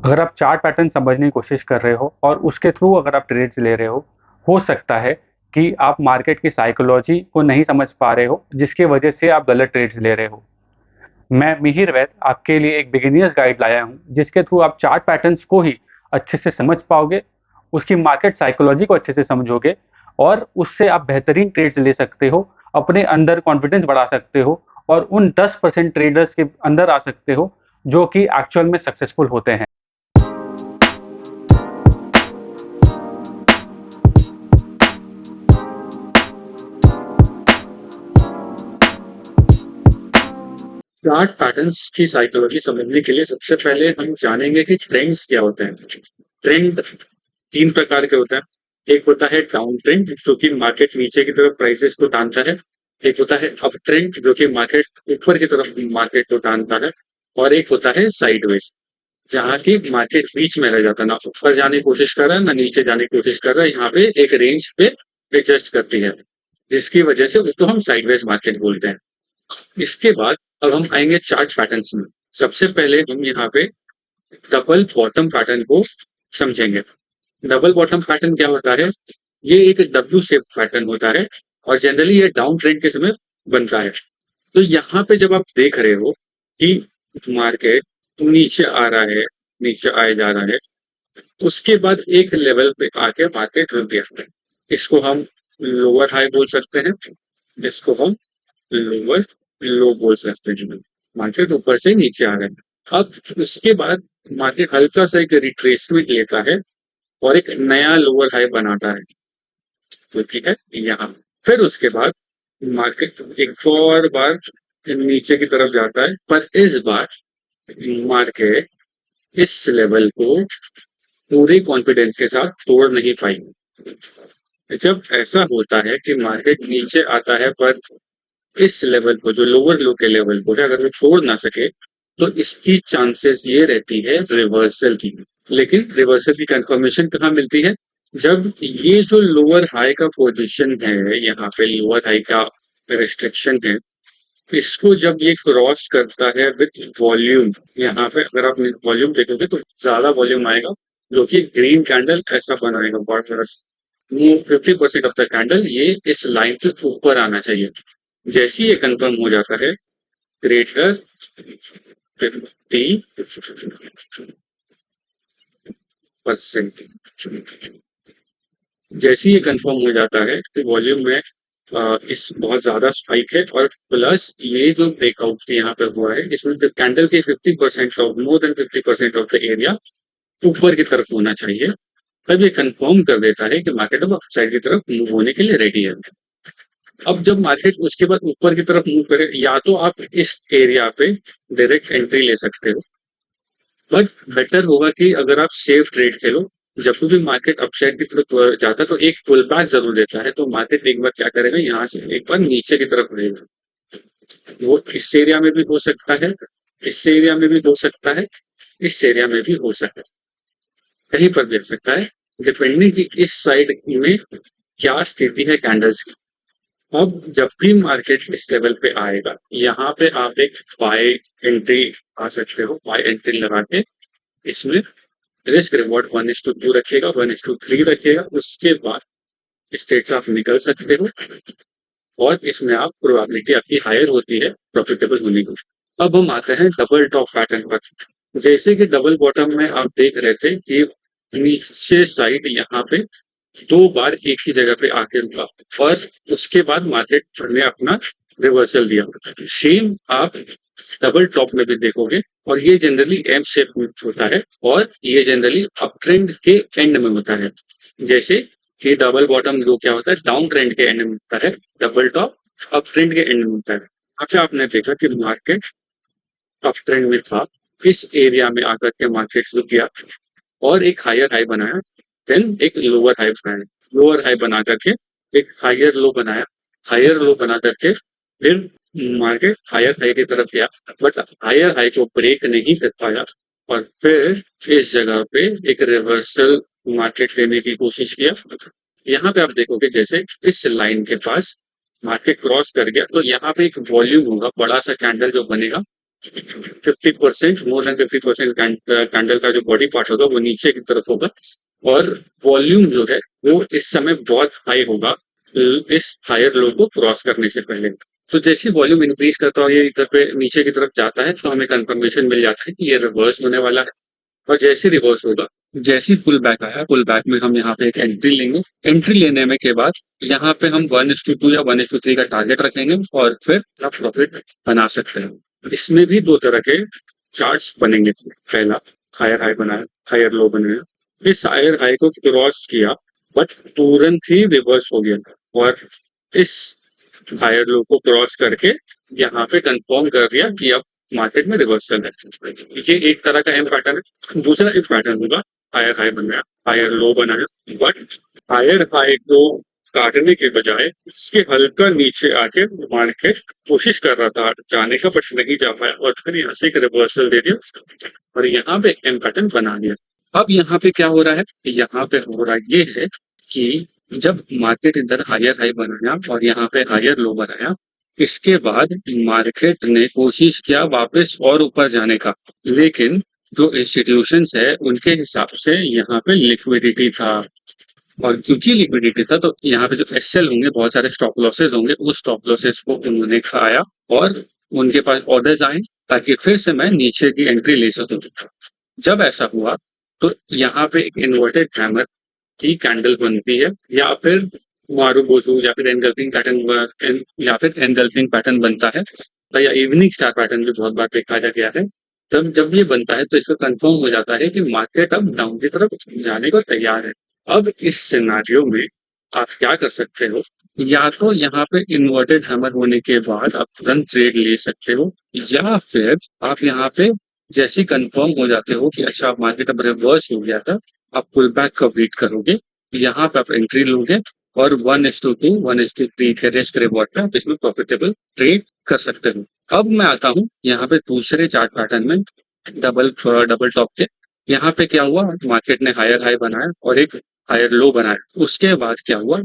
अगर आप chart pattern समझने की कोशिश कर रहे हो और उसके थ्रू अगर आप ट्रेड्स ले रहे हो सकता है कि आप मार्केट की साइकोलॉजी को नहीं समझ पा रहे हो, जिसकी वजह से आप गलत ट्रेड्स ले रहे हो। मैं मिहिर वैद आपके लिए एक बिगिनर्स गाइड लाया हूँ, जिसके थ्रू आप चार्ट पैटर्न्स को ही अच्छे से समझ पाओगे, उसकी मार्केट साइकोलॉजी को अच्छे से समझोगे और उससे आप बेहतरीन ट्रेड्स ले सकते हो, अपने अंदर कॉन्फिडेंस बढ़ा सकते हो और उन 10% ट्रेडर्स के अंदर आ सकते हो जो कि एक्चुअल में सक्सेसफुल होते हैं। चार्ट पैटर्न्स की साइकोलॉजी समझने के लिए सबसे पहले हम जानेंगे कि ट्रेंड्स क्या होते हैं। ट्रेंड तीन प्रकार के होते हैं। एक होता है डाउन ट्रेंड जो कि मार्केट नीचे की तरफ प्राइसेस को टानता है। एक होता है अप ट्रेंड जो कि मार्केट ऊपर की तरफ मार्केट को टानता है। और एक होता है साइडवेज जहाँ की मार्केट बीच में रह जाता है, ना ऊपर जाने की कोशिश कर रहा है ना नीचे जाने की कोशिश कर रहा है। यहाँ पे एक रेंज पे एडजस्ट करती है, जिसकी वजह से उसको हम साइडवेज मार्केट बोलते हैं। इसके बाद अब हम आएंगे चार्ट पैटर्न्स में। सबसे पहले हम यहाँ पे डबल बॉटम पैटर्न को समझेंगे। डबल बॉटम पैटर्न क्या होता है? ये एक डब्ल्यू शेप पैटर्न होता है और जनरली ये डाउन ट्रेंड के समय बनता है। तो यहाँ पे जब आप देख रहे हो कि मार्केट नीचे आ रहा है, नीचे आए जा रहा है, उसके बाद एक लेवल पे आके मार्केट रुक गया। इसको हम लोअर हाई बोल सकते हैं, इसको हम लोअर लो बोल सकते हैं। मार्केट ऊपर से नीचे आ रहा है। अब उसके बाद मार्केट हल्का सा एक रिट्रेसमेंट लेता है और एक नया लोअर हाई बनाता है, जो कि है यहाँ। फिर उसके बाद मार्केट एक और बार नीचे की तरफ जाता है, पर इस बार मार्केट इस लेवल को पूरे कॉन्फिडेंस के साथ तोड़ नहीं पाई। जब ऐसा होता है कि मार्केट नीचे आता है पर इस लेवल को, जो लोअर लो के लेवल को है, अगर वो छोड़ ना सके तो इसकी चांसेस ये रहती है रिवर्सल की। लेकिन रिवर्सल की कंफर्मेशन कहाँ मिलती है? जब ये जो लोअर हाई का पोजीशन है, यहाँ पे लोअर हाई का रिस्ट्रिक्शन है, इसको जब ये क्रॉस करता है विथ वॉल्यूम, यहाँ पे अगर आप वॉल्यूम देखोगे तो ज्यादा वॉल्यूम आएगा, जो कि ग्रीन कैंडल ऐसा बनाएगा बहुत बड़ा। 50% ऑफ द कैंडल ये इस लाइन के ऊपर आना चाहिए। जैसे ही ये कंफर्म हो जाता है ग्रेटर 50%, जैसे ही ये कंफर्म हो जाता है तो वॉल्यूम में इस बहुत ज्यादा स्पाइक है, और प्लस ये जो ब्रेकआउट यहाँ पे हुआ है इसमें कैंडल के 50% of, more than 50% of the area ऊपर की तरफ होना चाहिए। तब ये कंफर्म कर देता है कि मार्केट अब साइड की तरफ मूव होने के लिए रेडी है। अब जब मार्केट उसके बाद ऊपर की तरफ मूव करे, या तो आप इस एरिया पे डायरेक्ट एंट्री ले सकते हो, बट बेटर होगा कि अगर आप सेफ ट्रेड खेलो। जब भी मार्केट अपसाइड की तरफ जाता है तो एक पुल बैक जरूर देता है, तो मार्केट एक बार क्या करेगा, यहाँ से एक बार नीचे की तरफ रहेगा। वो इस एरिया में भी हो सकता है, इस एरिया में भी हो सकता है, इस एरिया में भी हो सकता है, कहीं पर भी हो सकता है, डिपेंडिंग कि इस साइड में क्या स्थिति है कैंडल्स की। अब जब भी मार्केट इस लेवल पे आएगा, यहाँ पे आप एक बाय एंट्री आ सकते हो। बाय एंट्री लगा के इसमें रिस्क रिवॉर्ड 1:2 रखिएगा, 1:3 रखिएगा। उसके बाद स्टेट से आप निकल सकते हो और इसमें आप प्रोबेबिलिटी आपकी हायर होती है प्रॉफिटेबल होने की। अब हम आते हैं डबल टॉप पैटर्न पर। जैसे कि डबल बॉटम में आप देख रहे थे कि नीचे साइड यहाँ पे दो बार एक ही जगह पे आके रुका और उसके बाद मार्केट ने अपना रिवर्सल दिया। सेम आप डबल टॉप में भी देखोगे, और ये जनरली एम शेप में होता है और ये जनरली अप ट्रेंड के एंड में होता है। जैसे कि डबल बॉटम जो क्या होता है, डाउन ट्रेंड के एंड में होता है, डबल टॉप अप ट्रेंड के एंड में होता है। अच्छा, आपने देखा कि मार्केट अप ट्रेंड में था, इस एरिया में आकर के मार्केट रुक गया और एक हायर हाई बनाया, देन एक लोअर हाई बनाया, लोअर हाई बना करके एक हायर लो बनाया, हायर लो बना करके फिर मार्केट हायर हाई की तरफ गया, बट हायर हाई को ब्रेक नहीं कर पाया और फिर इस जगह पे एक रिवर्सल मार्केट लेने की कोशिश किया। यहाँ पे आप देखोगे जैसे इस लाइन के पास मार्केट क्रॉस कर गया, तो यहाँ पे एक वॉल्यूम होगा, बड़ा सा कैंडल जो बनेगा, 50%, मोर देन 50% कैंडल का जो बॉडी पार्ट होगा वो नीचे की तरफ होगा, और वॉल्यूम जो है वो इस समय बहुत हाई होगा इस हायर लो को क्रॉस करने से पहले। तो जैसे वॉल्यूम इंक्रीज करता है, ये इधर पे नीचे की तरफ जाता है, तो हमें कंफर्मेशन मिल जाता है कि ये रिवर्स होने वाला है। और जैसे रिवर्स होगा, जैसे ही पुल बैक आया, पुल बैक में हम यहाँ पे एक एंट्री लेंगे। एंट्री लेने में के बाद यहाँ पे हम 1:2 या 1:3 का टारगेट रखेंगे, और फिर आप प्रॉफिट बना सकते हैं। इसमें भी दो तरह के चार्ट्स बनेंगे। पहला, हायर हाई बनाया, हायर लो बनाया, इस हायर हाई को क्रॉस किया, बट तुरंत ही रिवर्स हो गया, और इस हायर लो को क्रॉस करके यहाँ पे कंफर्म कर दिया कि अब मार्केट में रिवर्सल है। ये एक तरह का एम पैटर्न है। दूसरा एक पैटर्न होगा, हायर हाई बनाया, हायर लो बनाया, बट हायर हाई को काटने के बजाय उसके हल्का नीचे आके मार्केट कोशिश कर रहा था जाने का, बट नहीं जा पाया, और फिर यहाँ से एक रिवर्सल दे दिया और यहाँ पे एम पैटर्न बना दिया। अब यहाँ पे क्या हो रहा है, यहाँ पे हो रहा ये है कि जब मार्केट इधर हायर हाई बनाया और यहाँ पे हायर लो बनाया, इसके बाद मार्केट ने कोशिश किया वापस और ऊपर जाने का, लेकिन जो इंस्टीट्यूशंस है उनके हिसाब से यहाँ पे लिक्विडिटी था, और क्योंकि लिक्विडिटी था तो यहाँ पे जो एसएल होंगे, बहुत सारे स्टॉप लॉसेस होंगे, उस स्टॉप लॉसेस को उन्होंने खाया, और उनके पास ऑर्डर्स आए ताकि फिर से मैं नीचे की एंट्री ले सकूं। जब ऐसा हुआ तो यहाँ पे एक इन्वर्टेड हैमर की कैंडल बनती है, या फिर मारूबोजू, या फिर एनगल्फिंग पैटर्न, या फिर एनगल्फिंग पैटर्न बनता है, तो या इवनिंग स्टार पैटर्न भी बहुत बार देखा गया है। तब जब ये बनता है तो इसका कंफर्म हो जाता है कि मार्केट अब डाउन की तरफ जाने को तैयार है। अब इस सिनेरियो में आप क्या कर सकते हो, या तो यहाँ पे इन्वर्टेड हैमर होने के बाद आप तुरंत ट्रेड ले सकते हो, या फिर आप यहाँ पे जैसे ही कंफर्म हो जाते हो कि अच्छा मार्केट अब रिवर्स हो गया था, आप पुल बैक का वेट करोगे, यहाँ पे आप एंट्री लोगे, और 1:2, 1:3 के रिस्क रिवॉर्ड पे आप इसमें प्रॉफिटेबल ट्रेड कर सकते हो। अब मैं आता हूँ यहाँ पे दूसरे चार्ट पैटर्न में, डबल डबल टॉप के। यहाँ पे क्या हुआ, मार्केट ने हायर हाई बनाया और एक हायर लो बनाया। उसके बाद क्या हुआ,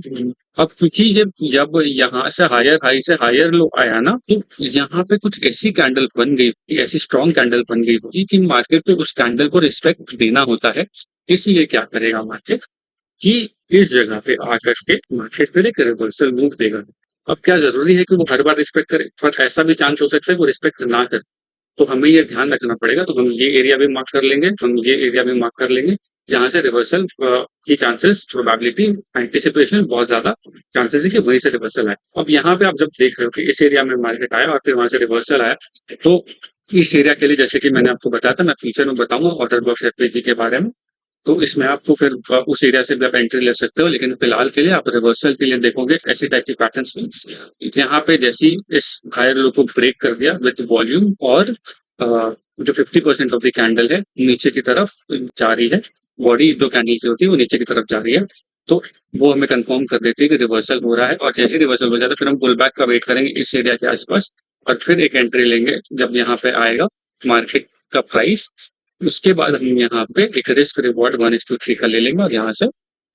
अब क्योंकि जब यहाँ से हायर हाई से हायर लो आया ना, तो यहाँ पे कुछ ऐसी कैंडल बन गई, ऐसी स्ट्रॉन्ग कैंडल बन गई होगी कि मार्केट पे उस कैंडल को रिस्पेक्ट देना होता है। इसलिए क्या करेगा मार्केट कि इस जगह पे आकर के मार्केट पे एक रिवर्सल मूव देगा। अब क्या जरूरी है कि वो हर बार रिस्पेक्ट करे, पर ऐसा भी चांस हो सकता है वो रिस्पेक्ट ना करे, तो हमें ये ध्यान रखना पड़ेगा। तो हम ये एरिया भी मार्क कर लेंगे, हम ये एरिया भी मार्क कर लेंगे जहां से रिवर्सल की चांसेस, प्रोबेबिलिटी, एंटिसिपेशन बहुत ज्यादा चांसेस है कि वहीं से रिवर्सल आए। अब यहाँ पे आप जब देख रहे हो कि इस एरिया में मार्केट आया और फिर वहां से रिवर्सल आया, तो इस एरिया के लिए जैसे कि मैंने आपको बताया था, मैं फ्यूचर में बताऊंगा ऑर्डर ब्लॉक्स एफपीजी के बारे में, तो इसमें आपको फिर उस एरिया से भी आप एंट्री ले सकते हो। लेकिन फिलहाल के लिए आप रिवर्सल के लिए देखोगे ऐसे टाइप की पैटर्न्स में, यहाँ पे जैसी इस हायर लो को ब्रेक कर दिया विद वॉल्यूम, और जो 50% ऑफ द कैंडल है नीचे की तरफ जा रही है, बॉडी जो कैंडल की होती है वो नीचे की तरफ जा रही है, तो वो हमें कंफर्म कर देती है कि रिवर्सल हो रहा है। और जैसे रिवर्सल हो जाता है फिर हम पुल बैक का वेट करेंगे इस एरिया के आसपास, और फिर एक एंट्री लेंगे जब यहाँ पे आएगा मार्केट का प्राइस। उसके बाद हम यहाँ पे एक रिस्क रिवॉर्ड 1:3 का ले लेंगे और यहाँ से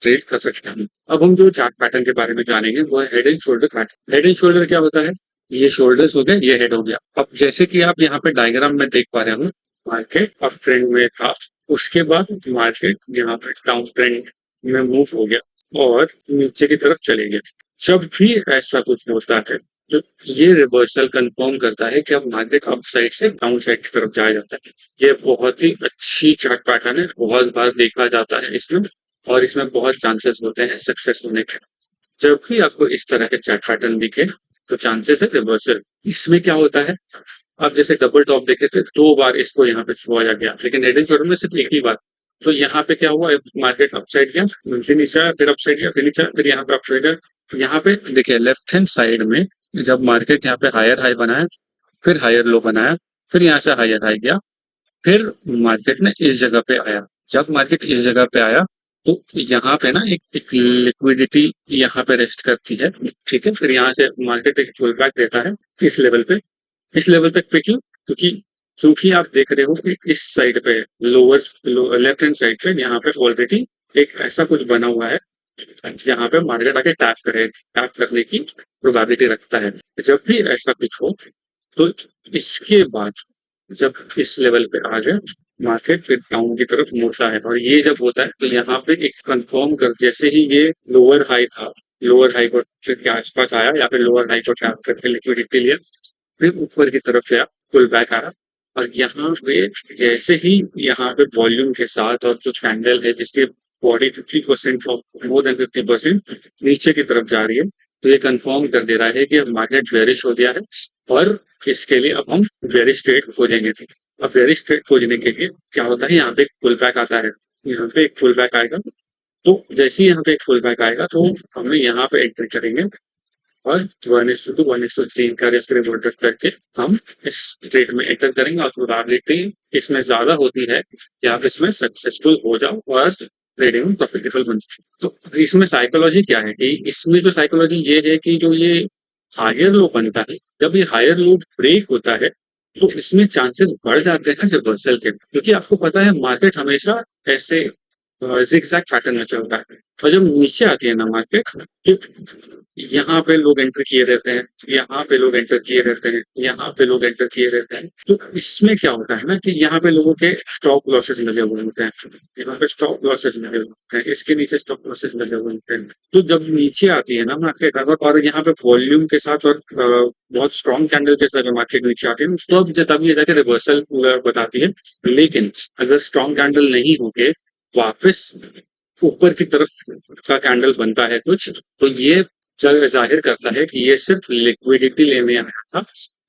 ट्रेड कर सकते हैं। अब हम जो चार्ट पैटर्न के बारे में जानेंगे वो है head and shoulder pattern. Head and shoulder क्या होता है, ये शोल्डर्स हो गए, ये हेड हो गया। अब जैसे कि आप यहाँ पे डायग्राम में देख पा रहे हो, मार्केट अप ट्रेंड में था, उसके बाद मार्केट यहाँ पे डाउन ट्रेंड में मूव हो गया और नीचे की तरफ चले गए। जब भी ऐसा कुछ होता है तो ये रिवर्सल कंफर्म करता है कि अब मार्केट अप साइड से डाउन साइड की तरफ जाया जाता है। ये बहुत ही अच्छी चार्ट पैटर्न है, बहुत बार देखा जाता है इसमें, और इसमें बहुत चांसेस होते हैं सक्सेस होने के। जब भी आपको इस तरह के चार्ट पैटर्न दिखे तो चांसेस है रिवर्सल। इसमें क्या होता है, आप जैसे डबल टॉप देखे थे, 2 बार इसको यहाँ पे छुआ गया, लेकिन हेड एंड शोल्डर में सिर्फ एक ही बार। तो यहाँ पे क्या हुआ, मार्केट अपसाइड गया, फिर नीचे आया, फिर अपसाइड गया, फिर नीचे आया, फिर यहाँ पे अपसाइड गया। यहाँ पे देखिए लेफ्ट हैंड साइड में जब मार्केट यहाँ पे हायर हाई बनाया, फिर हायर लो बनाया, फिर यहाँ से हायर हाई गया, फिर मार्केट ने इस जगह पे आया। जब मार्केट इस जगह पे आया तो यहाँ पे ना एक लिक्विडिटी यहाँ पे रेस्ट करती है, ठीक है। फिर यहाँ से मार्केट एक पुल बैक देता है इस लेवल पे, इस लेवल तक पे क्यों, क्योंकि क्योंकि आप देख रहे हो कि इस साइड पे लोअर लेफ्ट हैंड साइड पे यहाँ पे ऑलरेडी एक ऐसा कुछ बना हुआ है जहाँ पे मार्केट आके टैप करने की प्रोबेबिलिटी रखता है। जब भी ऐसा कुछ हो तो इसके बाद जब इस लेवल पे आ जाए मार्केट फिर डाउन की तरफ मुड़ता है, और ये जब होता है तो यहाँ पे एक कंफर्म कर, जैसे ही ये लोअर हाई था, लोअर हाई को के आसपास आया या फिर लोअर हाई को टैप करके लिक्विडिटी लिया, फिर ऊपर की तरफ गया, पुल बैक आया, और यहाँ पे जैसे ही यहाँ पे वॉल्यूम के साथ और जो कैंडल है जिसके बॉडी 50% ऑफ मोर देन 50% नीचे की तरफ जा रही है, तो ये कंफर्म कर दे रहा है कि अब मार्केट बेरिश हो गया है, और इसके लिए अब हम बेरिश ट्रेड खोजेंगे। अब बेरिश ट्रेड खोजने के लिए क्या होता है, यहाँ पे एक पुल बैक आता है, यहाँ पे एक पुल बैक आएगा, तो जैसे ही यहाँ पे एक पुल बैक आएगा तो हमें यहाँ पे एंट्री करेंगे, और 1:2 1:3 का रिस्क रिवॉर्ड करके हम इस ट्रेड में एंटर करेंगे, और प्रोबेबिलिटी इसमें ज्यादा होती है कि आप इसमें सक्सेसफुल हो जाओ और ट्रेडिंग में प्रॉफिटेबल बन जाओ। तो इसमें साइकोलॉजी क्या है कि इसमें जो साइकोलॉजी ये है कि जो ये हायर लो बनता है, जब ये हायर लो ब्रेक होता है तो इसमें चांसेस बढ़ जाते हैं रिवर्सल के, क्योंकि आपको पता है मार्केट हमेशा ऐसे जिगजैग पैटर्न में चलता है, और जब नीचे आती है ना मार्केट, तो यहाँ पे लोग एंटर किए रहते हैं, यहाँ पे लोग एंटर किए रहते हैं, यहाँ पे लोग एंटर किए रहते हैं, तो इसमें क्या होता है ना कि यहाँ पे लोगों के स्टॉप लॉसेस लगे हुए होते हैं, यहाँ पे स्टॉप लॉसेस लगे हुए होते हैं, इसके नीचे स्टॉप लॉसेस लगे हुए होते हैं। तो जब नीचे आती है ना मार्केट अगर, और यहाँ पे वॉल्यूम के साथ और बहुत स्ट्रॉन्ग कैंडल के साथ मार्केट नीचे आती है, तो तब ये जाके रिवर्सल बताती है। लेकिन अगर स्ट्रॉन्ग कैंडल नहीं होके वापस ऊपर की तरफ का कैंडल बनता है कुछ, तो ये जाहिर करता है कि ये सिर्फ लिक्विडिटी लेने आया था,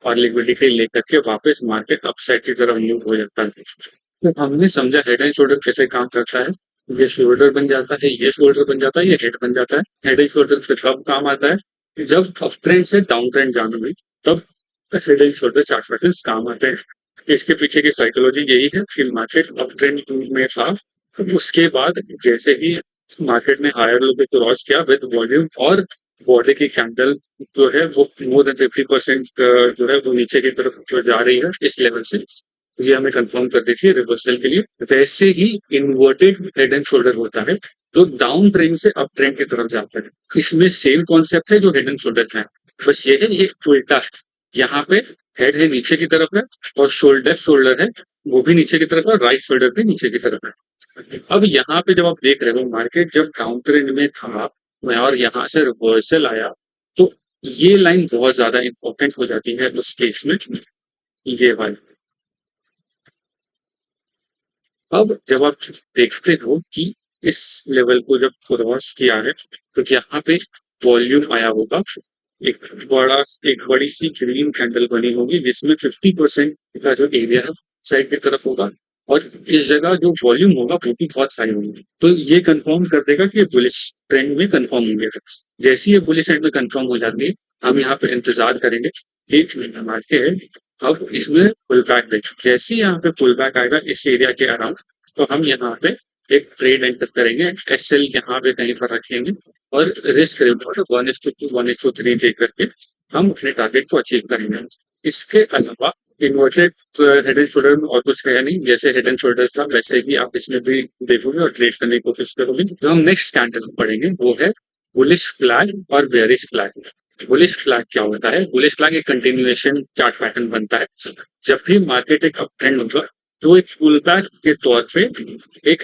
और लिक्विडिटी लेकर के वापस मार्केट अपसाइड की तरफ मूव हो जाता है। तो हमने समझा हेड एंड शोल्डर कैसे काम करता है। ये शोल्डर बन जाता है, ये शोल्डर बन जाता है, ये हेड बन जाता है। हेड एंड शोल्डर से कब काम आता है, जब अप ट्रेंड से डाउन ट्रेंड जाने में, तब head and shoulder chart patterns काम आते हैं। इसके पीछे की साइकोलॉजी यही है कि मार्केट अप ट्रेंड में था, उसके बाद जैसे ही मार्केट ने हायर लो पे क्रॉस किया विद वॉल्यूम, और बॉडी की कैंडल जो है वो मोर देन 50% जो है वो नीचे की तरफ जो जा रही है इस लेवल से, ये हमें कंफर्म कर देती है रिवर्सल के लिए। वैसे ही इन्वर्टेड हेड एंड शोल्डर होता है जो डाउन ट्रेंड से अप ट्रेंड की तरफ जाता है। इसमें सेम कॉन्सेप्ट है जो हेड एंड शोल्डर का है, बस ये है ये उल्टा है। यहाँ पे हेड है नीचे की तरफ है, और शोल्डर शोल्डर है वो भी नीचे की तरफ है, और राइट शोल्डर भी नीचे की तरफ है। अब यहाँ पे जब आप देख रहे हो मार्केट जब डाउन ट्रेंड में था और यहाँ से रिवर्सल आया, तो ये लाइन बहुत ज्यादा इंपॉर्टेंट हो जाती है उस केस में, ये वाली। अब जब आप देखते हो कि इस लेवल को जब क्रॉस किया है, तो यहाँ पे वॉल्यूम आया होगा, एक बड़ा एक बड़ी सी ग्रीन कैंडल बनी होगी जिसमें 50% का जो एरिया है साइड की तरफ होगा, और इस जगह जो वॉल्यूम होगा वो भी बहुत हाई होगी, तो ये कंफर्म कर देगा कि ये बुलिश ट्रेंड में कंफर्म हो गया। जैसे ये बुलिश ट्रेंड में कंफर्म हो जाती है, हम यहाँ पे इंतजार करेंगे 1 महीना मार्केट अब इसमें पुल बैक देखें। जैसे ही यहाँ पे पुल बैक आएगा इस एरिया के अराउंड, तो हम यहाँ पे एक ट्रेड एंटर करेंगे, एसएल यहाँ पे कहीं पर रखेंगे, और रिस्क रिवॉर्ड 1:2 1:3 दे करके हम अपने टारगेट को अचीव करेंगे। इसके अलावा इन्वर्टेड हेड एंड शोल्डर में और कुछ है नहीं, जैसे हेड एंड शोल्डर्स था वैसे ही आप इसमें भी देखोगे और ट्रेड करने की कोशिश करोगे। जो हम नेक्स्ट कैंडल पढ़ेंगे वो है बुलिश फ्लैग और बेयरिश फ्लैग। बुलिश फ्लैग क्या होता है, बुलिश फ्लैग एक कंटिन्यूएशन चार्ट पैटर्न बनता है। जब भी मार्केट एक अप ट्रेंड होगा तो एक पुल बैक के तौर पे एक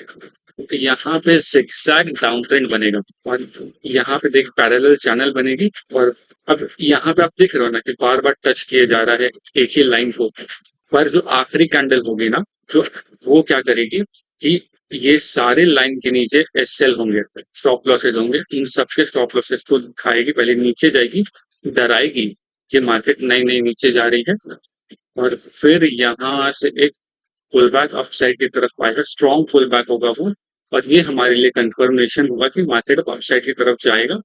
यहाँ पे zigzag डाउन ट्रेंड बनेगा, और यहाँ पे देख पैरेलल चैनल बनेगी, और अब यहाँ पे आप देख रहे हो ना कि बार बार टच किए जा रहा है एक ही लाइन को, पर जो आखिरी कैंडल होगी ना, जो वो क्या करेगी कि ये सारे लाइन के नीचे एसएल होंगे, स्टॉप लॉसेज होंगे, इन सबके स्टॉप लॉसेज को खाएगी, पहले नीचे जाएगी, डराएगी कि मार्केट नई नई नीचे जा रही है, और फिर यहाँ से एक पुल बैक अपसाइड की तरफ आएगा, स्ट्रॉन्ग पुल बैक होगा वो, और ये हमारे लिए कंफर्मेशन होगा कि मार्केट अपसाइड की तरफ जाएगा।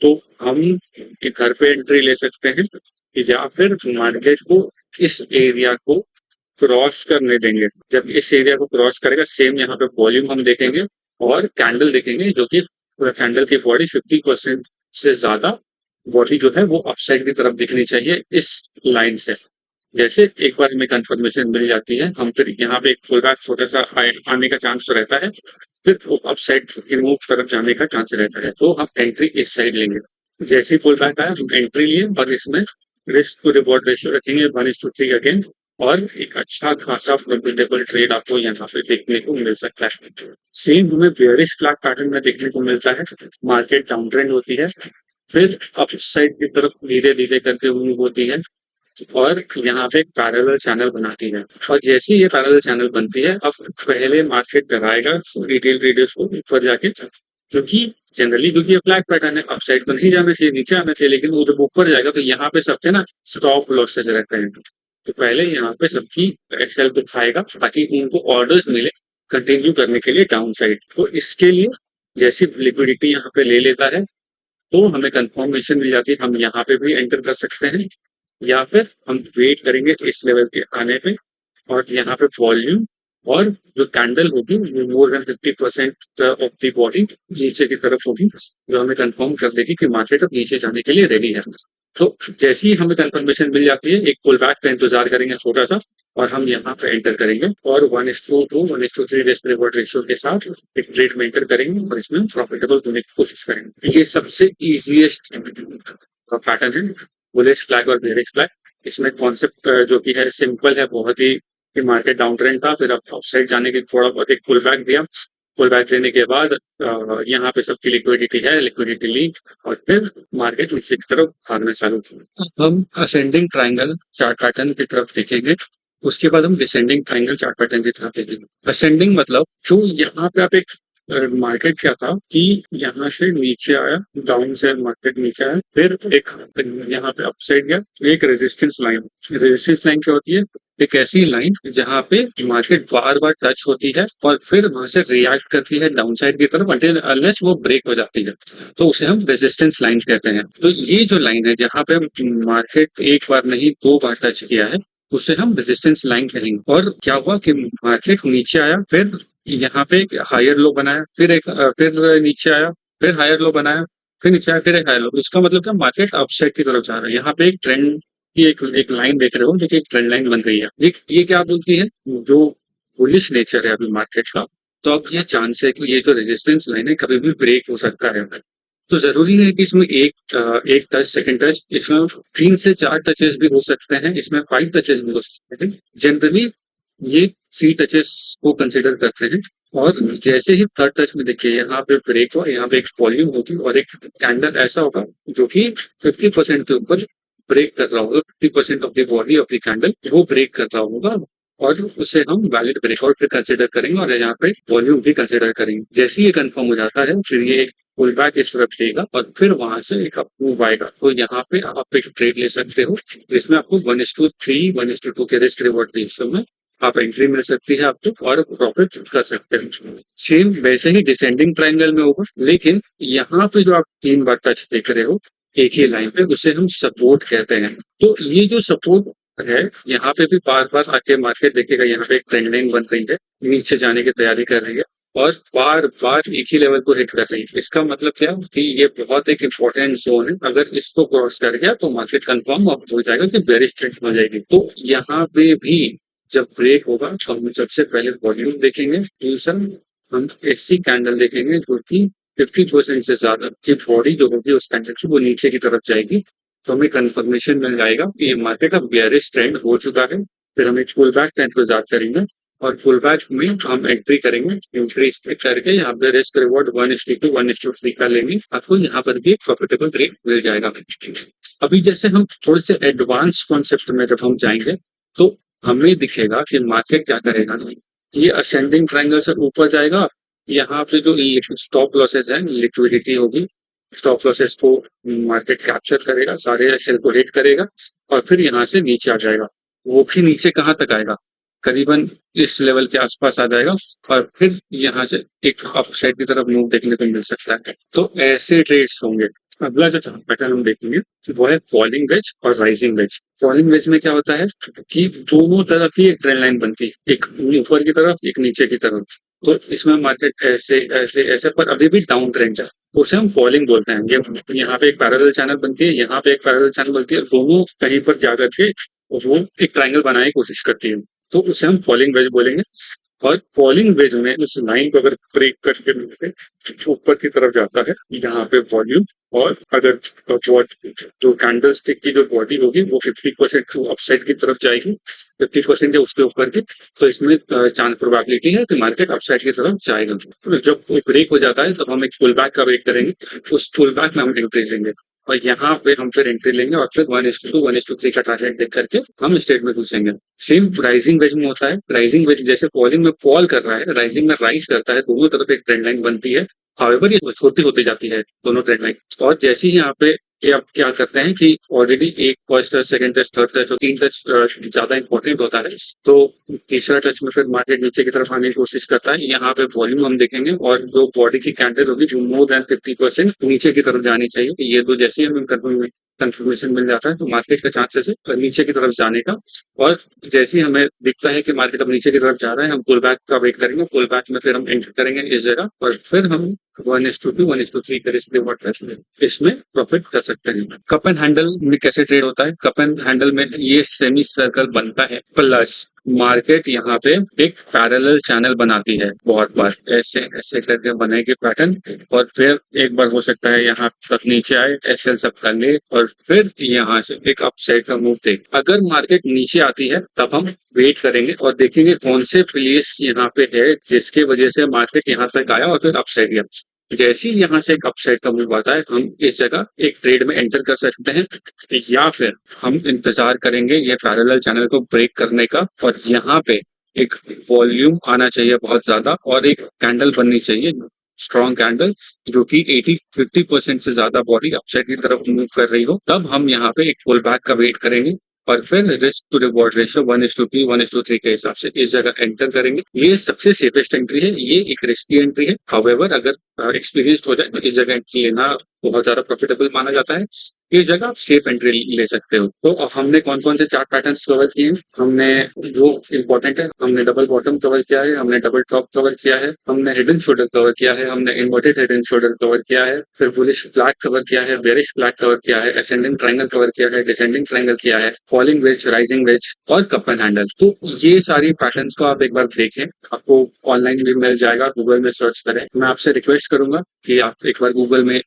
तो हम घर पे एंट्री ले सकते हैं, या फिर मार्केट को इस एरिया को क्रॉस करने देंगे। जब इस एरिया को क्रॉस करेगा सेम यहाँ पे वॉल्यूम हम देखेंगे और कैंडल देखेंगे, जो कि कैंडल की बॉडी 50% से ज्यादा बॉडी जो है वो अपसाइड की तरफ दिखनी चाहिए इस लाइन से। जैसे एक बार हमें कंफर्मेशन मिल जाती है, हम फिर यहाँ पे एक पुल बैक छोटा सा आने का चांस रहता है, फिर अप साइड की मूव तरफ जाने का चांस रहता है, तो हम एंट्री इस साइड लेंगे। जैसे ही पुल बैक आया हम एंट्री लिए, और इसमें रिस्क टू रिवॉर्ड रेशियो रखेंगे 1:3 अगेन, और एक अच्छा खासा प्रॉफिटेबल ट्रेड आपको यहाँ पे देखने को मिल सकता है। सेम हमें बेयरिश फ्लैग पैटर्न में देखने को मिलता है। मार्केट डाउन ट्रेंड होती है, फिर अप साइड की तरफ धीरे धीरे करके मूव होती है और यहाँ पे एक पैरेलल चैनल बनाती है। और जैसे ही ये पैरेलल चैनल बनती है, अब पहले मार्केट कराएगा रिटेल ट्रेडर्स को ऊपर जाके, क्योंकि जनरली क्योंकि ये फ्लैग पैटर्न है, अपसाइड को नहीं जाना चाहिए, नीचे आना चाहिए, लेकिन वो जब ऊपर जाएगा तो यहाँ पे सबके ना स्टॉप लॉसेज रहते हैं। तो पहले यहाँ पे सबकी एक्सेल दिखाएगा ताकि उनको ऑर्डर्स मिले कंटिन्यू करने के लिए डाउन साइड। तो इसके लिए जैसी लिक्विडिटी यहाँ पे ले लेता है तो हमें कंफर्मेशन मिल जाती है, हम यहाँ पे भी एंटर कर सकते हैं या फिर हम वेट करेंगे इस लेवल के आने पे और यहाँ पे वॉल्यूम और जो कैंडल होगी वो more than 50% of the body नीचे की तरफ होगी, जो हमें कंफर्म कर देगी कि मार्केट अब नीचे जाने के लिए रेडी है। तो जैसे ही हमें कंफर्मेशन मिल जाती है, एक पुल बैक का इंतजार करेंगे छोटा सा और हम यहाँ पे एंटर करेंगे और 1:2 1:3 रिस्क रिवॉर्ड रेशियो के साथ एक ट्रेड में एंटर करेंगे और इसमें प्रॉफिटेबल होने की कोशिश करेंगे। ये सबसे इजीएस्ट पैटर्न है बुलिश फ्लैग और बेयरिश फ्लैग। इसमें कॉन्सेप्ट जो कि है सिंपल है बहुत ही, कि मार्केट डाउन ट्रेंड था, फिर अब अपसाइड जाने की थोड़ा बहुत एक पुल बैक दिया, पुल बैक लेने के बाद यहाँ पे सबकी लिक्विडिटी है, लिक्विडिटी ली और फिर मार्केट नीचे की तरफ भागना चालू किया। हम असेंडिंग ट्राइंगल चार्ट पैटर्न की तरफ देखेंगे, उसके बाद हम डिसेंडिंग ट्राइंगल चार्ट पैटर्न की तरफ देखेंगे। असेंडिंग मतलब जो यहाँ पे आप एक मार्केट क्या था कि यहाँ से नीचे आया, डाउन से मार्केट नीचे आया, फिर एक यहाँ पे अपसाइड गया, एक रेजिस्टेंस लाइन। रेजिस्टेंस लाइन क्या होती है? एक ऐसी लाइन जहाँ पे मार्केट बार बार टच होती है और फिर वहां से रिएक्ट करती है डाउन साइड की तरफ अनटिल अनलेस वो ब्रेक हो जाती है, तो उसे हम रेजिस्टेंस लाइन कहते हैं। तो ये जो लाइन है जहाँ पे मार्केट एक बार नहीं 2 बार टच किया है, उसे हम रेजिस्टेंस लाइन कहेंगे। और क्या हुआ कि मार्केट नीचे आया, फिर यहाँ पे एक हायर लो बनाया, फिर नीचे आया, फिर हायर लो बनाया, फिर नीचे आया, फिर एक हायर लो। इसका मतलब क्या, मार्केट अपसाइड की तरफ जा रहा है। यहाँ पे एक ट्रेंड की एक लाइन देख रहे हो जो कि एक ट्रेंड लाइन बन गई है। ये क्या बोलती है, जो बुलिश नेचर है अभी मार्केट का, तो अब ये चांस है कि ये जो रेजिस्टेंस लाइन है कभी भी ब्रेक हो सकता है। तो जरूरी है कि इसमें एक टच, सेकंड टच, इसमें 3 से 4 टचेस भी हो सकते हैं, इसमें 5 टचेस भी हो सकते हैं। जनरली ये 3 टचेस को कंसिडर करते हैं। और जैसे ही थर्ड टच में देखिए यहाँ पे ब्रेक हुआ, यहाँ पे एक वॉल्यूम होगी और एक कैंडल ऐसा होगा जो कि 50% के ऊपर ब्रेक कर रहा होगा, 50% of the body of the candle वो ब्रेक कर रहा होगा और उसे हम वैलिड ब्रेकआउट पे कंसिडर करेंगे और यहाँ पे वॉल्यूम भी कंसिडर करेंगे। जैसे ये कंफर्म हो जाता है, फिर ये एक पुल बैक इस तरफ देगा और फिर वहां से एक मूव आएगा। तो यहाँ पे आप एक ट्रेड ले सकते हो जिसमें आपको 1:3 1:2 के रिस्क रिवॉर्ड रेशियो में आप एंट्री मिल सकती है आपको और प्रॉफिट कर सकते हैं। सेम वैसे ही डिसेंडिंग ट्राइंगल में होगा, लेकिन यहाँ पे जो आप 3 बार टच देख रहे हो एक ही लाइन पे, उसे हम सपोर्ट कहते हैं। तो ये जो सपोर्ट है, यहाँ पे भी बार बार आके मार्केट देखेगा, यहाँ पे एक ट्रेंड लाइन बन रही है, नीचे जाने की तैयारी कर रही है और बार बार एक ही लेवल को हिट कर रही है। इसका मतलब क्या कि ये बहुत एक इंपॉर्टेंट जोन है, अगर इसको क्रॉस कर गया तो मार्केट कंफर्म हो जाएगा कि बेरिश ट्रेंड हो जाएगी। तो यहाँ पे भी जब ब्रेक होगा तो हम सबसे पहले वॉल्यूम देखेंगे, दूसरा हम ऐसी कैंडल देखेंगे जो कि 50% से ज्यादा की बॉडी जो होगी उस कैंडल की वो नीचे की तरफ जाएगी, तो हमें कंफर्मेशन मिल जाएगा कि ये मार्केट अब बेयरिश ट्रेंड हो चुका है। फिर हम एक पुल बैक का इंतजार करेंगे और पुल बैक में हम एंट्री करेंगे, एंट्री करके यहाँ पे रिस्क रिवॉर्ड 1:2 1:3 का लेंगे, आपको यहाँ पर भी एक प्रॉफिटेबल ट्रेड मिल जाएगा। अभी जैसे हम थोड़े से एडवांस कॉन्सेप्ट में जब हम जाएंगे तो हमें दिखेगा कि मार्केट क्या करेगा। ये असेंडिंग ट्रायंगल से ऊपर जाएगा, यहाँ पे जो स्टॉप लॉसेस है, लिक्विडिटी होगी, स्टॉप लॉसेस को मार्केट कैप्चर करेगा, सारे सेल को हिट करेगा और फिर यहाँ से नीचे आ जाएगा। वो भी नीचे कहाँ तक आएगा, करीबन इस लेवल के आसपास आ जाएगा और फिर यहाँ से एक अपसाइड की तरफ मूव देखने को मिल सकता है। तो ऐसे ट्रेड्स होंगे। अगला जो पैटर्न हम देखेंगे वो है फॉलिंग वेज और राइजिंग वेज। फॉलिंग वेज में क्या होता है कि दोनों तरफ ही एक ट्रेंड लाइन बनती है, एक ऊपर की तरफ एक नीचे की तरफ। तो इसमें मार्केट ऐसे ऐसे ऐसे पर अभी भी डाउन ट्रेंड है, उसे हम फॉलिंग बोलते हैं। ये यहाँ पे एक पैरेलल चैनल बनती है, यहाँ पे एक पैरेलल चैनल बनती है, दोनों कहीं पर जाकर के वो एक ट्रायंगल बनाने की कोशिश करती है, तो उसे हम फॉलिंग वेज बोलेंगे। और फॉलिंग वेज में उस लाइन को अगर ब्रेक करके ऊपर की तरफ जाता है यहाँ पे वॉल्यूम, और अगर जो कैंडल स्टिक की जो बॉडी होगी वो 50% अपसाइड की तरफ जाएगी, 50% या उसके ऊपर की, तो इसमें चांस प्रोबेबिलिटी है कि मार्केट अपसाइड की तरफ जाएगा। तो जब वो ब्रेक हो जाता है तब हम एक पुल बैक का वेट करेंगे, उस पुल बैक में हम एंट्री लेंगे और यहाँ पे हम फिर एंट्री लेंगे और फिर 1:2 1:3 का टारगेट देख करके हम स्टेट में घुसेंगे। सेम राइजिंग वेज में होता है। राइजिंग वेज जैसे फॉलिंग में फॉल कर रहा है, राइजिंग में राइज करता है, दोनों तरफ एक ट्रेंड लाइन बनती है। हाउएवर ये छोटी होती जाती है दोनों ट्रेंड लाइन, और जैसे ही यहाँ पे ये आप क्या करते हैं कि ऑलरेडी एक first touch, second touch, third touch और 3 टच ज्यादा इंपॉर्टेंट होता है, तो तीसरा टच में फिर मार्केट नीचे की तरफ आने की कोशिश करता है। यहाँ पे वॉल्यूम हम देखेंगे और जो बॉडी की कैंडल होगी जो मोर देन 50% नीचे की तरफ जानी चाहिए। ये तो जैसे ही हमें कंफर्मेशन मिल जाता है तो मार्केट का चांसेस है नीचे की तरफ जाने का, और जैसे ही हमें दिखता है कि मार्केट अब नीचे की तरफ जा रहा है हम पुल बैक का वेट करेंगे। पुल बैक में फिर हम एंटर करेंगे इस जगह और फिर हम 1:2 1:3 के रिस्क इसमें प्रॉफिट कर सकते हैं। कप एंड हैंडल में कैसे ट्रेड होता है? कप एंड हैंडल में ये सेमी सर्कल बनता है, प्लस मार्केट यहाँ पे एक पैरेलल चैनल बनाती है बहुत बार, ऐसे ऐसे करके बनेगी पैटर्न, और फिर एक बार हो सकता है यहाँ तक नीचे आए, एसएल सब कर ले और फिर यहाँ से एक अपसाइड का मूव दे। अगर मार्केट नीचे आती है तब हम वेट करेंगे और देखेंगे कौन से प्लेस यहाँ पे है जिसके वजह से मार्केट यहाँ तक आया और फिर अपसाइड गया। जैसे ही यहाँ से एक अपसाइड का मूव आता है हम इस जगह एक ट्रेड में एंटर कर सकते हैं, या फिर हम इंतजार करेंगे ये पैरेलल चैनल को ब्रेक करने का, और यहाँ पे एक वॉल्यूम आना चाहिए बहुत ज्यादा और एक कैंडल बननी चाहिए, स्ट्रॉन्ग कैंडल, जो कि 50% से ज्यादा बॉडी अपसाइड की तरफ मूव कर रही हो, तब हम यहाँ पे एक पुल बैक का वेट करेंगे और फिर रिस्क टू रिवॉर्ड रेशियो 1:2 1:3 के हिसाब से इस जगह एंटर करेंगे। ये सबसे सेफेस्ट एंट्री है, ये एक रिस्की एंट्री है। हाउएवर अगर एक्सपीरियंस्ड हो जाए तो इस जगह एंट्री लेना बहुत ज्यादा प्रॉफिटेबल माना जाता है। इस जगह आप सेफ एंट्री ले सकते हो। तो हमने कौन कौन से चार्ट पैटर्न्स कवर किए हैं? हमने जो इम्पोर्टेंट है, हमने डबल बॉटम कवर किया है, हमने डबल टॉप कवर किया है, हमने हिडन शोल्डर कवर किया है, हमने इन्वर्टेड हिडन शोल्डर कवर किया है, फिर बुलिश फ्लैग कवर किया है, बेरिश फ्लैग कवर किया है, असेंडिंग ट्रायंगल कवर किया है, डिसेंडिंग ट्रायंगल किया है, फॉलिंग वेज, राइजिंग वेज और कप एंड हैंडल। तो ये सारी पैटर्न्स को आप एक बार देखें, आपको ऑनलाइन भी मिल जाएगा, गूगल में सर्च करें। मैं आपसे रिक्वेस्ट करूंगा कि आप एक बार गूगल में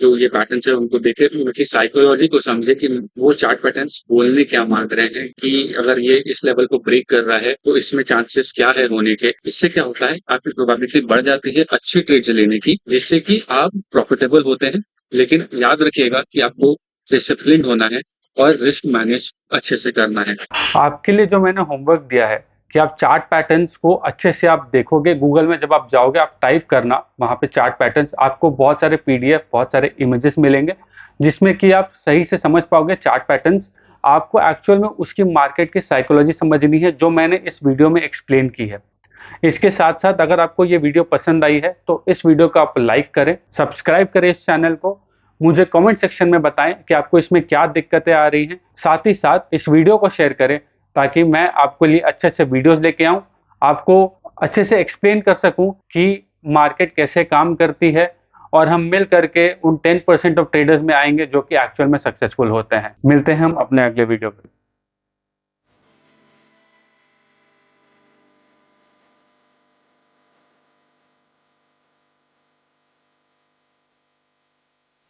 जो ये पैटर्न्स है उनको देखें, उनकी साइकोलॉजी को समझे कि वो चार्ट पैटर्न्स बोलने क्या मांग रहे हैं, कि अगर ये इस लेवल को ब्रेक कर रहा है तो इसमें चांसेस क्या है होने के। इससे क्या होता है, आपकी प्रोबेबिलिटी बढ़ जाती है अच्छे ट्रेड्स लेने की, जिससे कि आप प्रॉफिटेबल होते हैं। लेकिन याद रखिएगा कि आपको डिसिप्लिन होना है और रिस्क मैनेज अच्छे से करना है। आपके लिए जो मैंने होमवर्क दिया है कि आप चार्ट पैटर्न्स को अच्छे से आप देखोगे, गूगल में जब आप जाओगे आप टाइप करना वहाँ पे चार्ट पैटर्न्स, आपको बहुत सारे पीडीएफ, बहुत सारे इमेजेस मिलेंगे जिसमें कि आप सही से समझ पाओगे चार्ट पैटर्न्स। आपको एक्चुअल में उसकी मार्केट की साइकोलॉजी समझनी है जो मैंने इस वीडियो में एक्सप्लेन की है। इसके साथ साथ अगर आपको ये वीडियो पसंद आई है तो इस वीडियो को आप लाइक करें, सब्सक्राइब करें इस चैनल को, मुझे कमेंट सेक्शन में बताएं कि आपको इसमें क्या दिक्कतें आ रही हैं। साथ ही साथ इस वीडियो को शेयर करें ताकि मैं आपके लिए अच्छे अच्छे वीडियोस लेके आऊं, आपको अच्छे से एक्सप्लेन कर सकूं कि मार्केट कैसे काम करती है, और हम मिल करके उन 10% ऑफ ट्रेडर्स में आएंगे जो कि एक्चुअल में सक्सेसफुल होते हैं। मिलते हैं हम अपने अगले वीडियो पे।